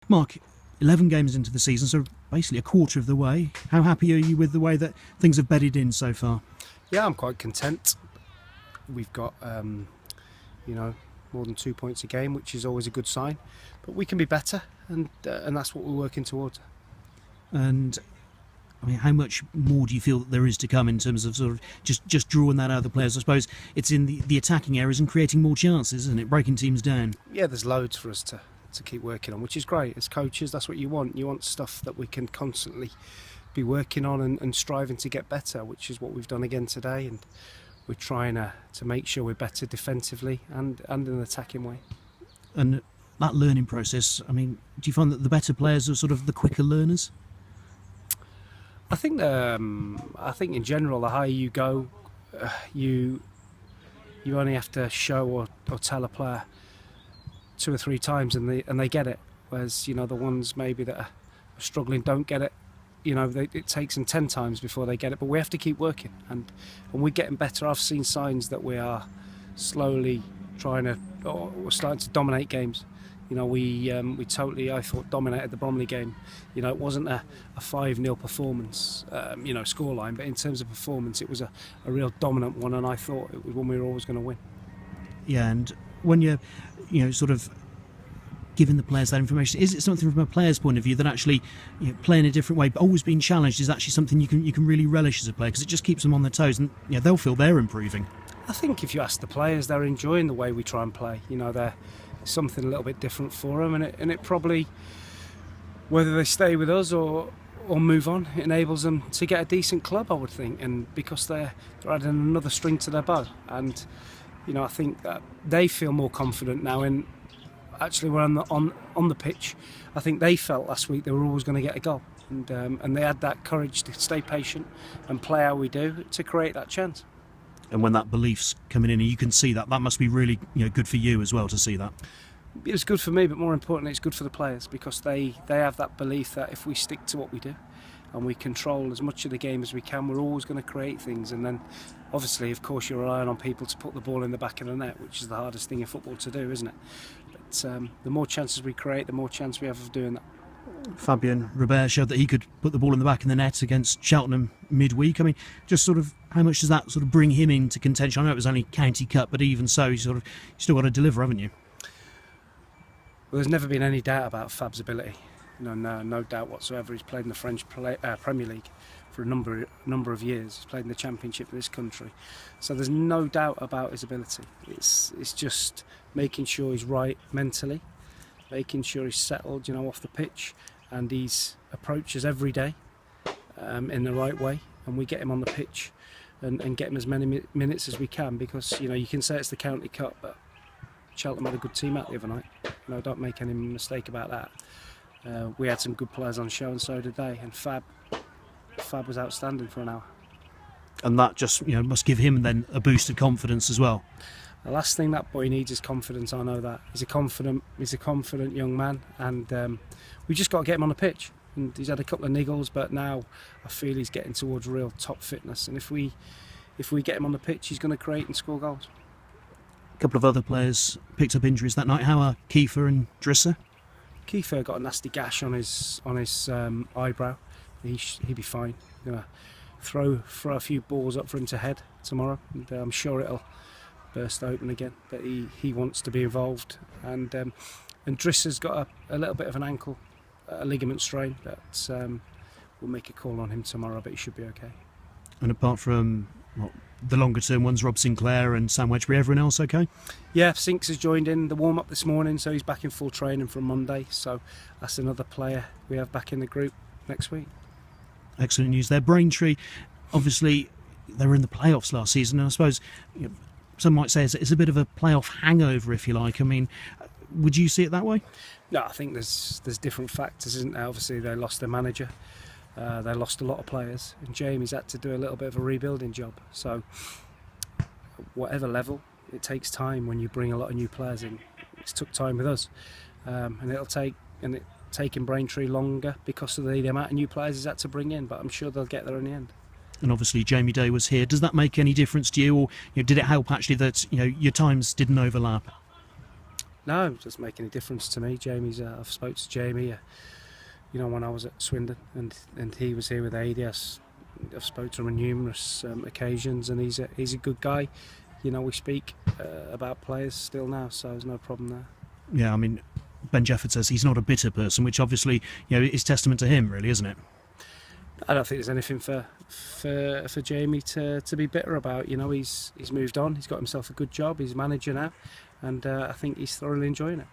Mark, 11 games into the season, so basically a quarter of the way. How happy are you with the way that things have bedded in so far? Yeah, I'm quite content. We've got, more than 2 points a game, which is always a good sign. But we can be better, and that's what we're working towards. And I mean, how much more do you feel that there is to come in terms of sort of just drawing that out of the players? I suppose it's in the attacking areas and creating more chances, isn't it? Breaking teams down. Yeah, there's loads for us to keep working on, which is great. As coaches, that's what you want. You want stuff that we can constantly be working on and striving to get better, which is what we've done again today. And we're trying to make sure we're better defensively and in an attacking way. And that learning process, I mean, do you find that the better players are sort of the quicker learners? I think in general, the higher you go, you only have to show or tell a player 2 or 3 times and they get it. Whereas the ones maybe that are struggling don't get it. It takes them 10 times before they get it. But we have to keep working, and we're getting better. I've seen signs that we are slowly we're starting to dominate games. We totally, I thought, dominated the Bromley game. It wasn't a 5-0 performance, scoreline, but in terms of performance, it was a real dominant one, and I thought it was one we were always going to win. Yeah, and when you're, sort of giving the players that information, is it something from a player's point of view that actually playing a different way, but always being challenged, is actually something you can really relish as a player, because it just keeps them on their toes and they'll feel they're improving? I think if you ask the players, they're enjoying the way we try and play. They're something a little bit different for them, and it probably, whether they stay with us or move on, it enables them to get a decent club, I would think, and because they're adding another string to their bow. And I think that they feel more confident now. And actually, we're on the pitch. I think they felt last week they were always going to get a goal, and they had that courage to stay patient and play how we do to create that chance. And when that belief's coming in and you can see that must be really good for you as well to see that. It was good for me, but more importantly, it's good for the players, because they have that belief that if we stick to what we do and we control as much of the game as we can, we're always going to create things. And then obviously, of course, you're relying on people to put the ball in the back of the net, which is the hardest thing in football to do, isn't it? But the more chances we create, the more chance we have of doing that. Fabien Robert showed that he could put the ball in the back of the net against Cheltenham midweek. I mean, just sort of how much does that sort of bring him into contention? I know it was only County Cup, but even so, you still got to deliver, haven't you? Well, there's never been any doubt about Fab's ability. No doubt whatsoever. He's played in the French Premier League for a number of years. He's played in the Championship in this country, so there's no doubt about his ability. It's just making sure he's right mentally, making sure he's settled, off the pitch, and he's approaches every day in the right way, and we get him on the pitch and get him as many minutes as we can, because you can say it's the County Cup, but Cheltenham had a good team out the other night. Don't make any mistake about that. We had some good players on show, and so did they. And Fab was outstanding for an hour. And that just must give him then a boost of confidence as well. The last thing that boy needs is confidence. I know that. He's a confident young man, and we just got to get him on the pitch. And he's had a couple of niggles, but now I feel he's getting towards real top fitness. And if we get him on the pitch, he's going to create and score goals. A couple of other players picked up injuries that night. How are Kiefer and Drisser? Kiefer got a nasty gash on his eyebrow. He'll be fine. Gonna throw a few balls up for him to head tomorrow, and I'm sure it'll burst open again. But he wants to be involved, and Drisser's got a little bit of an ankle, a ligament strain. But we'll make a call on him tomorrow, but he should be okay. And apart from the longer term ones, Rob Sinclair and Sam Wedgbury, everyone else okay? Yeah, Sinks has joined in the warm up this morning, so he's back in full training from Monday. So that's another player we have back in the group next week. Excellent news there. Braintree, obviously, they were in the playoffs last season, and I suppose some might say it's a bit of a playoff hangover, if you like. I mean, would you see it that way? No, I think there's different factors, isn't there? Obviously, they lost their manager. They lost a lot of players, and Jamie's had to do a little bit of a rebuilding job. So, whatever level, it takes time when you bring a lot of new players in. It's took time with us, and it's taken Braintree longer because of the amount of new players he's had to bring in. But I'm sure they'll get there in the end. And obviously, Jamie Day was here. Does that make any difference to you, or did it help actually that your times didn't overlap? No, it doesn't make any difference to me. I've spoke to Jamie, when I was at Swindon, and he was here with Adi. I've spoke to him on numerous occasions, and he's a good guy. We speak about players still now, so there's no problem there. Yeah, I mean, Ben Jefford says he's not a bitter person, which obviously, is testament to him, really, isn't it? I don't think there's anything for Jamie to be bitter about. He's moved on. He's got himself a good job. He's manager now, and I think he's thoroughly enjoying it.